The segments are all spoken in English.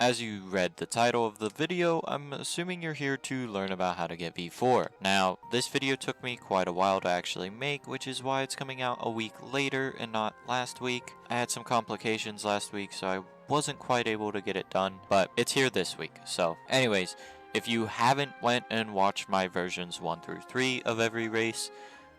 as you read the title of the video, I'm assuming you're here to learn about how to get V4. Now, this video took me quite a while to actually make, which is why it's coming out a week later and not last week. I had some complications last week, so I wasn't quite able to get it done, but it's here this week. So anyways, if you haven't went and watched my versions 1 through 3 of every race,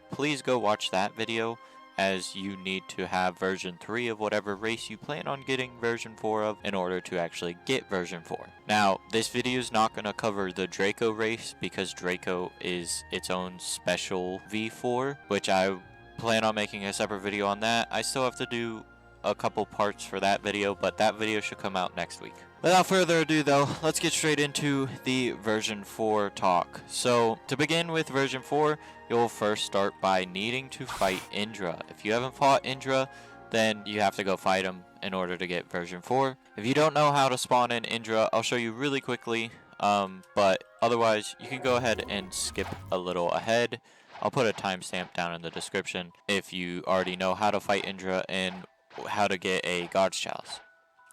please go watch that video, as you need to have version 3 of whatever race you plan on getting version 4 of in order to actually get version 4. Now, this video is not going to cover the Draco race because Draco is its own special V4, which I plan on making a separate video on that. I still have to do a couple parts for that video, but that video should come out next week. Without further ado though, let's get straight into the version 4 talk. So to begin with version 4, you'll first start by needing to fight Indra. If you haven't fought Indra, then you have to go fight him in order to get version 4. If you don't know how to spawn in Indra, I'll show you really quickly, but otherwise you can go ahead and skip a little ahead. I'll put a timestamp down in the description if you already know how to fight Indra and how to get a God's Chalice.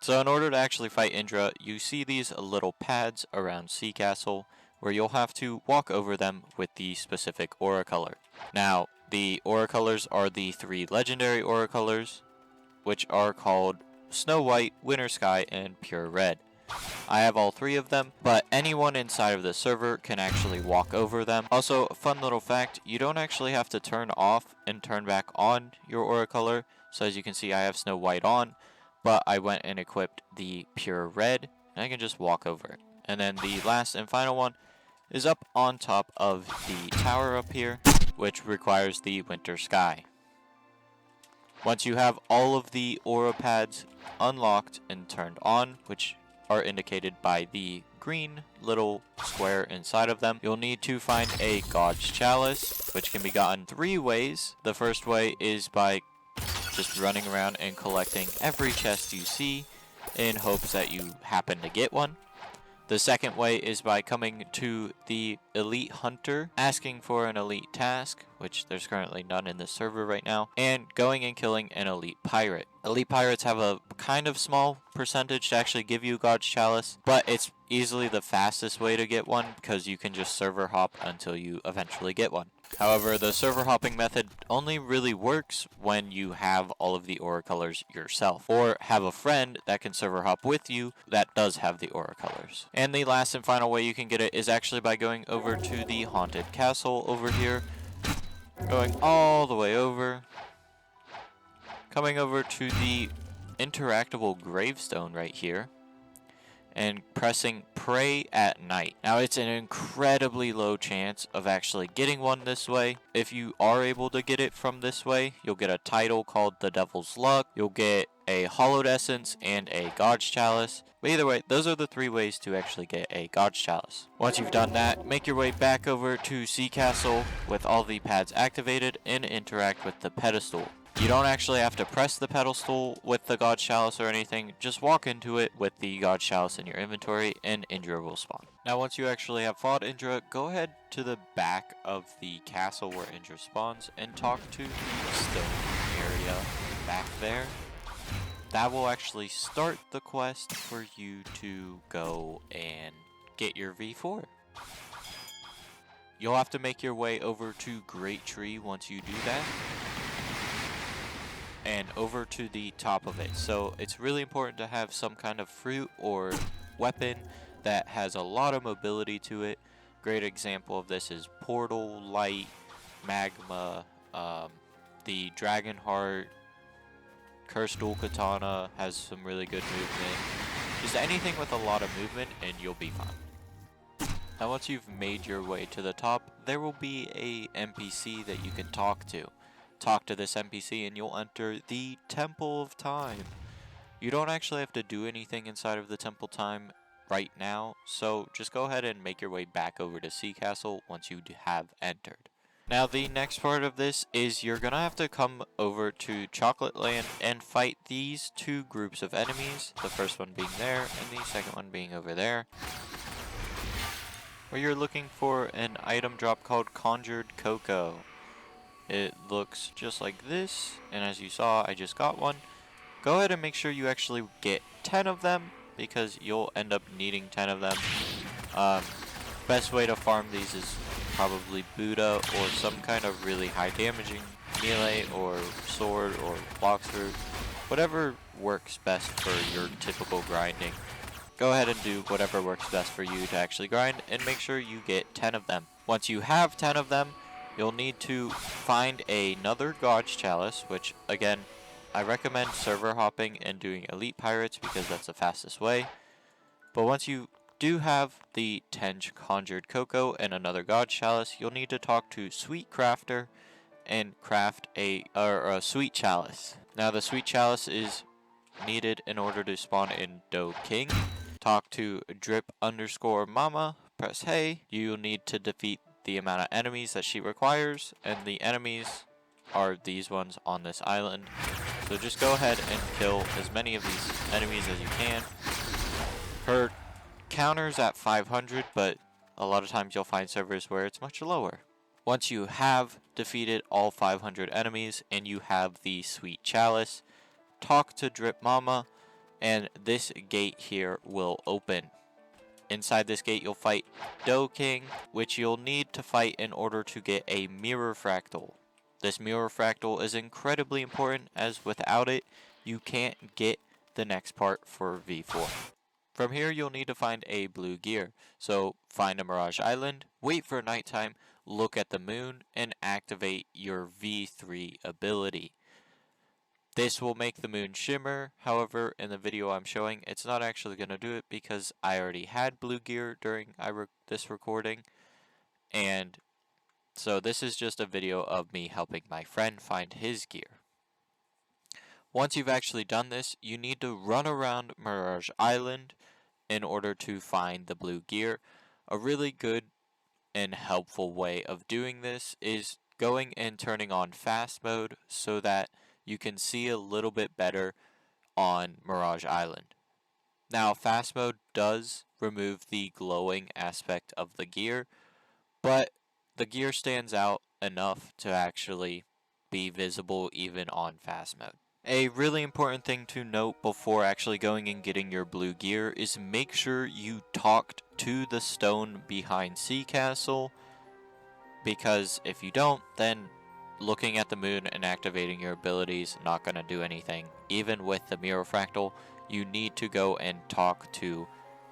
So in order to actually fight Indra, you see these little pads around Sea Castle where you'll have to walk over them with the specific aura color. Now, the aura colors are the 3 legendary aura colors, which are called Snow White, Winter Sky, and Pure Red. I have all 3 of them, but anyone inside of the server can actually walk over them. Also, a fun little fact, you don't actually have to turn off and turn back on your aura color. So as you can see, I have Snow White on, but I went and equipped the Pure Red, and I can just walk over it. And then the last and final one is up on top of the tower up here, which requires the Winter Sky. Once you have all of the aura pads unlocked and turned on, which are indicated by the green little square inside of them, you'll need to find a God's Chalice, which can be gotten 3 ways. The first way is by just running around and collecting every chest you see in hopes that you happen to get one. The second way is by coming to the elite hunter, asking for an elite task, which there's currently none in the server right now, and going and killing an elite pirate. Elite pirates have a kind of small percentage to actually give you God's Chalice, but it's easily the fastest way to get one because you can just server hop until you eventually get one. However, the server hopping method only really works when you have all of the aura colors yourself, or have a friend that can server hop with you that does have the aura colors. And the last and final way you can get it is actually by going over to the haunted castle over here, going all the way over, coming over to the interactable gravestone right here, and pressing pray at night. Now, it's an incredibly low chance of actually getting one this way. If you are able to get it from this way, you'll get a title called the Devil's Luck, you'll get a Hollowed Essence, and a God's Chalice. But either way, those are the 3 ways to actually get a God's Chalice. Once you've done that, make your way back over to Sea Castle with all the pads activated and interact with the pedestal. You don't actually have to press the pedestal with the God's Chalice or anything, just walk into it with the God's Chalice in your inventory and Indra will spawn. Now once you actually have fought Indra, go ahead to the back of the castle where Indra spawns and talk to the stone area back there. That will actually start the quest for you to go and get your V4. You'll have to make your way over to Great Tree once you do that, and over to the top of it. So it's really important to have some kind of fruit or weapon that has a lot of mobility to it. Great example of this is Portal, Light, Magma, the Dragon Heart, Cursed Dual Katana has some really good movement. Just anything with a lot of movement and you'll be fine. Now once you've made your way to the top, there will be a NPC that you can talk to. Talk to this NPC and you'll enter the Temple of Time. You don't actually have to do anything inside of the Temple Time right now, so just go ahead and make your way back over to Sea Castle once you have entered. Now the next part of this is you're gonna have to come over to Chocolate Land and fight these 2 groups of enemies, the first one being there and the second one being over there, where you're looking for an item drop called Conjured Cocoa. It looks just like this, and as you saw, I just got one. Go ahead and make sure you actually get 10 of them, because you'll end up needing 10 of them. Best way to farm these is probably Buddha or some kind of really high damaging melee or sword or Blox root. Whatever works best for your typical grinding. Go ahead and do whatever works best for you to actually grind, and make sure you get 10 of them. Once you have 10 of them, you'll need to find another God's Chalice, which again, I recommend server hopping and doing Elite Pirates because that's the fastest way. But once you do have the 10 Conjured Cocoa and another God's Chalice, you'll need to talk to Sweet Crafter and craft a Sweet Chalice. Now the Sweet Chalice is needed in order to spawn in Doe King. Talk to drip_mama, press hey. You'll need to defeat the amount of enemies that she requires, and the enemies are these ones on this island. So just go ahead and kill as many of these enemies as you can. Her counter's at 500, but a lot of times you'll find servers where it's much lower. Once you have defeated all 500 enemies and you have the Sweet Chalice, talk to Drip Mama, and this gate here will open. Inside this gate you'll fight Doe King, which you'll need to fight in order to get a mirror fractal. This mirror fractal is incredibly important, as without it you can't get the next part for V4. From here you'll need to find a blue gear, so find a Mirage Island, wait for nighttime, look at the moon, and activate your V3 ability. This will make the moon shimmer. However, in the video I'm showing, it's not actually going to do it because I already had blue gear during this recording. And so this is just a video of me helping my friend find his gear. Once you've actually done this, you need to run around Mirage Island in order to find the blue gear. A really good and helpful way of doing this is going and turning on fast mode so that you can see a little bit better on Mirage Island. Now, fast mode does remove the glowing aspect of the gear, but the gear stands out enough to actually be visible even on fast mode. A really important thing to note before actually going and getting your blue gear is make sure you talked to the stone behind Sea Castle, because if you don't, then looking at the moon and activating your abilities not going to do anything. Even with the mirror fractal, you need to go and talk to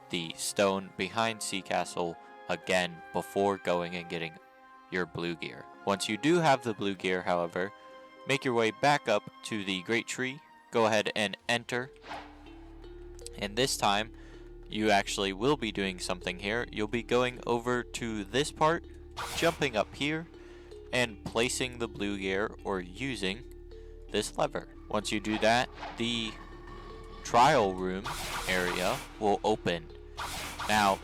the stone behind Sea Castle again before going and getting your blue gear. Once you do have the blue gear, however, make your way back up to the Great Tree, go ahead and enter, and this time you actually will be doing something here. You'll be going over to this part, jumping up here, and placing the blue gear or using this lever. Once you do that, the trial room area will open. Now,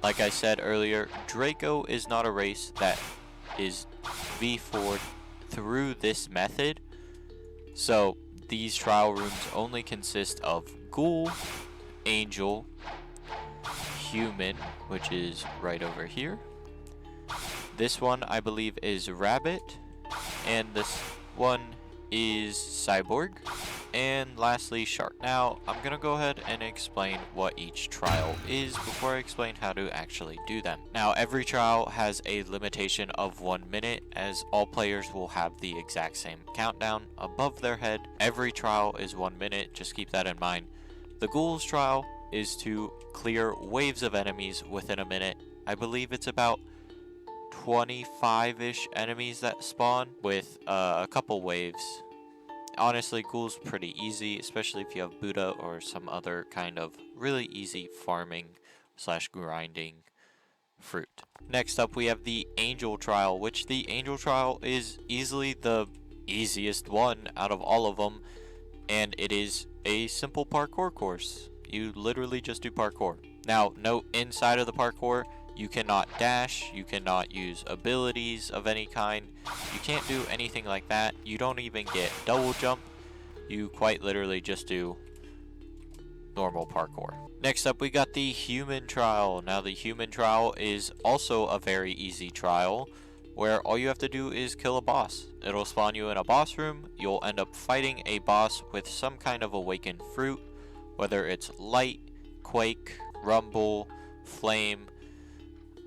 like I said earlier, Draco is not a race that is V4'd through this method, so these trial rooms only consist of Ghoul, Angel, Human, which is right over here. This one I believe is Rabbit, and this one is Cyborg, and lastly Shark. Now I'm gonna go ahead and explain what each trial is before I explain how to actually do them. Now every trial has a limitation of 1 minute, as all players will have the exact same countdown above their head. Every trial is 1 minute, just keep that in mind. The Ghouls trial is to clear waves of enemies within a minute. I believe it's about 25-ish enemies that spawn with a couple waves. Honestly, Ghoul's pretty easy, especially if you have Buddha or some other kind of really easy farming / grinding fruit. Next up we have the Angel trial, which the Angel trial is easily the easiest one out of all of them, and it is a simple parkour course. You literally just do parkour. Now note, inside of the parkour you cannot dash, you cannot use abilities of any kind, you can't do anything like that, you don't even get double jump, you quite literally just do normal parkour. Next up we got the Human trial. Now the Human trial is also a very easy trial, where all you have to do is kill a boss. It'll spawn you in a boss room, you'll end up fighting a boss with some kind of awakened fruit, whether it's light, Quake, Rumble, Flame.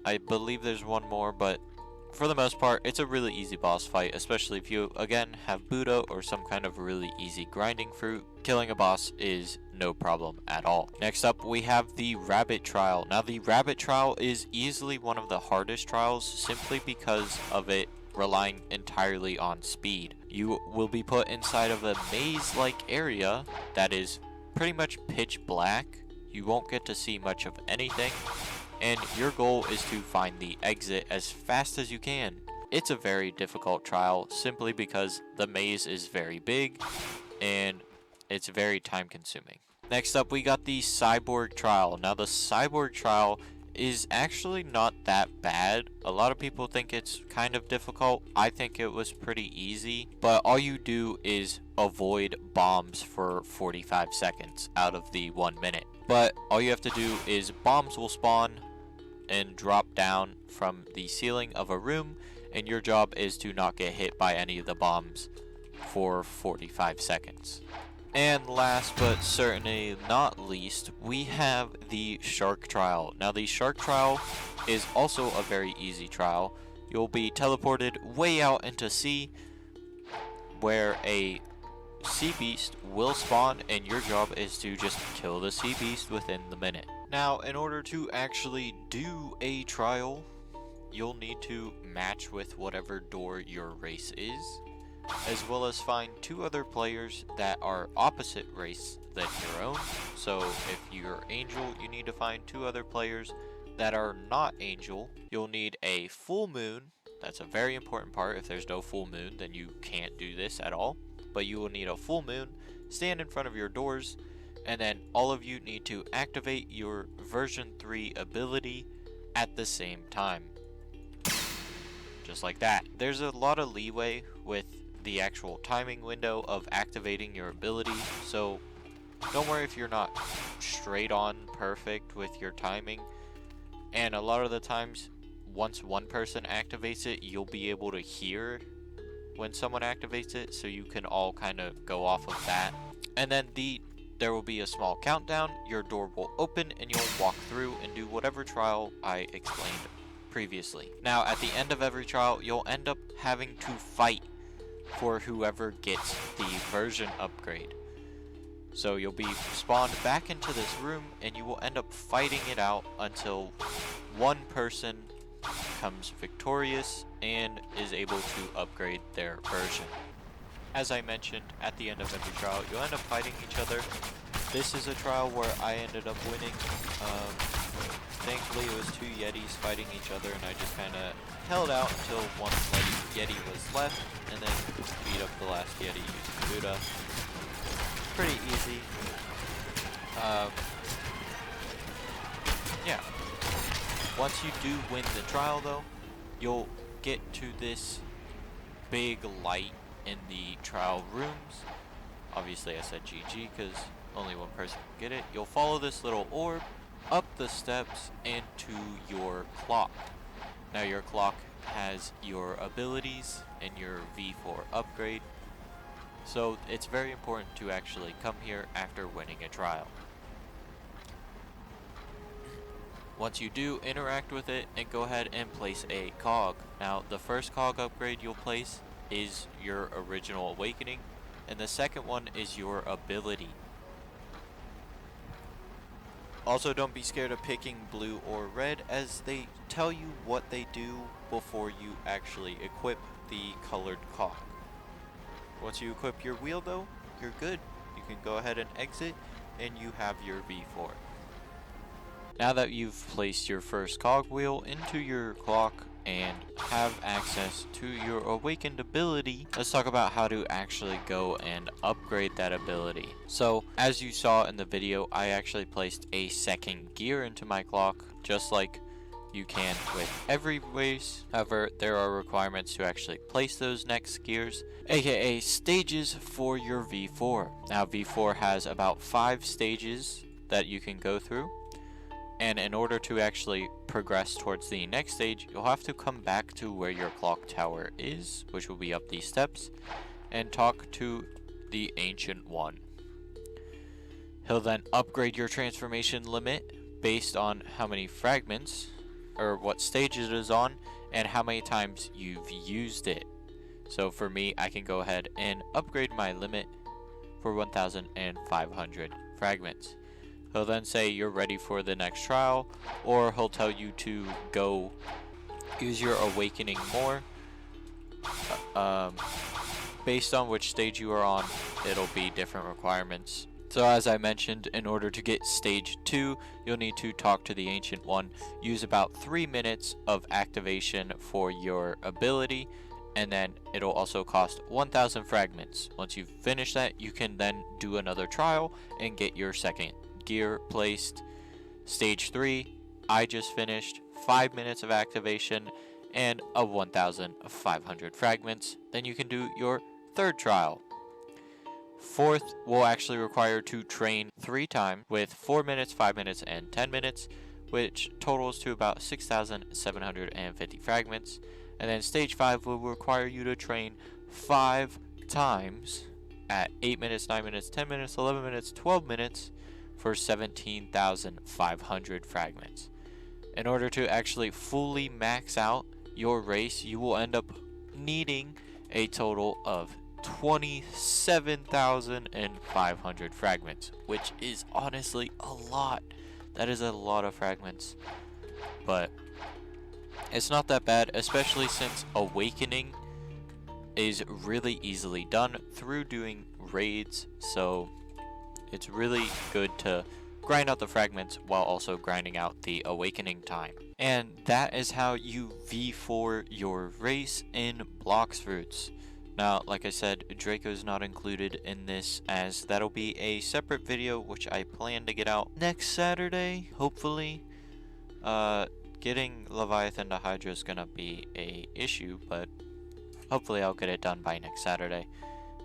I believe there's one more, but for the most part, it's a really easy boss fight, especially if you, again, have Buddha or some kind of really easy grinding fruit. Killing a boss is no problem at all. Next up, we have the Rabbit Trial. Now, the Rabbit Trial is easily one of the hardest trials simply because of it relying entirely on speed. You will be put inside of a maze-like area that is pretty much pitch black. You won't get to see much of anything, and your goal is to find the exit as fast as you can. It's a very difficult trial simply because the maze is very big and it's very time consuming. Next up, we got the Cyborg Trial. Now, the Cyborg Trial is actually not that bad. A lot of people think it's kind of difficult. I think it was pretty easy, but all you do is avoid bombs for 45 seconds out of the 1 minute. But all you have to do is bombs will spawn and drop down from the ceiling of a room, and your job is to not get hit by any of the bombs for 45 seconds. And last but certainly not least, we have the Shark Trial. Now, the Shark Trial is also a very easy trial. You'll be teleported way out into sea where a sea beast will spawn, and your job is to just kill the sea beast within the minute. Now, in order to actually do a trial, you'll need to match with whatever door your race is, as well as find 2 other players that are opposite race than your own. So if you're Angel, you need to find 2 other players that are not Angel. You'll need a full moon. That's a very important part. If there's no full moon, then you can't do this at all. But you will need a full moon, stand in front of your doors, and then all of you need to activate your version 3 ability at the same time. Just like that. There's a lot of leeway with the actual timing window of activating your ability, so don't worry if you're not straight on perfect with your timing. And a lot of the times, once one person activates it, you'll be able to hear when someone activates it, so you can all kind of go off of that. And then there will be a small countdown, your door will open, and you'll walk through and do whatever trial I explained previously. Now, at the end of every trial, you'll end up having to fight for whoever gets the version upgrade. So you'll be spawned back into this room, and you will end up fighting it out until one person becomes victorious and is able to upgrade their version. As I mentioned, at the end of every trial, you'll end up fighting each other. This is a trial where I ended up winning. Thankfully, it was 2 Yetis fighting each other, and I just kind of held out until one Yeti was left, and then beat up the last Yeti using Buddha. Pretty easy. Yeah. Once you do win the trial, though, you'll get to this big light in the trial rooms. Obviously, I said GG because only one person can get it. You'll follow this little orb up the steps and to your clock. Now, your clock has your abilities and your V4 upgrade, so it's very important to actually come here after winning a trial. Once you do, interact with it and go ahead and place a cog. Now, the first cog upgrade you'll place is your original awakening, and the second one is your ability. Also, don't be scared of picking blue or red, as they tell you what they do before you actually equip the colored cog. Once you equip your wheel, though, you're good. You can go ahead and exit, and you have your V4. Now that you've placed your first cog wheel into your clock and have access to your awakened ability, let's talk about how to actually go and upgrade that ability. So, as you saw in the video, I actually placed a second gear into my clock, just like you can with every race. However, there are requirements to actually place those next gears, aka stages for your V4. Now, V4 has about 5 stages that you can go through. And in order to actually progress towards the next stage, you'll have to come back to where your clock tower is, which will be up these steps, and talk to the Ancient One. He'll then upgrade your transformation limit based on how many fragments or what stage it is on and how many times you've used it. So for me, I can go ahead and upgrade my limit for 1,500 fragments. He'll then say you're ready for the next trial, or he'll tell you to go use your awakening more. Based on which stage you are on, it'll be different requirements. So as I mentioned, in order to get stage 2, you'll need to talk to the Ancient One, use about 3 minutes of activation for your ability, and then it'll also cost 1,000 fragments. Once you've finished that, you can then do another trial and get your second gear placed. Stage 3, I just finished, 5 minutes of activation and a 1,500 fragments. Then you can do your third trial. Fourth will actually require to train 3 times with 4 minutes, 5 minutes, and 10 minutes, which totals to about 6,750 fragments. And then stage 5 will require you to train 5 times at 8 minutes, 9 minutes, 10 minutes, 11 minutes, 12 minutes for 17,500 fragments. In order to actually fully max out your race, you will end up needing a total of 27,500 fragments, which is honestly a lot. That is a lot of fragments, but it's not that bad, especially since awakening is really easily done through doing raids, so it's really good to grind out the fragments while also grinding out the awakening time. And that is how you V4 your race in Blox Fruits. Now, like I said, Draco is not included in this, as that'll be a separate video which I plan to get out next Saturday, hopefully. Getting Leviathan to Hydra is gonna be a issue, but hopefully I'll get it done by next Saturday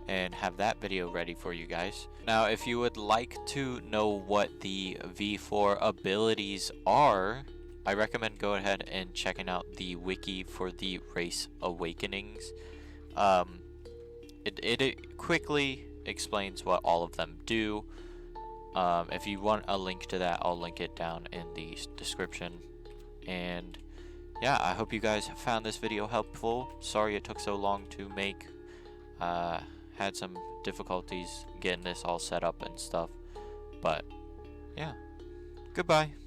and have that video ready for you guys. Now, if you would like to know what the V4 abilities are, I recommend go ahead and checking out the wiki for the race awakenings. It quickly explains what all of them do. If you want a link to that, I'll link it down in the description. And yeah, I hope you guys found this video helpful. Sorry it took so long to make. Had some difficulties getting this all set up and stuff, but yeah, goodbye.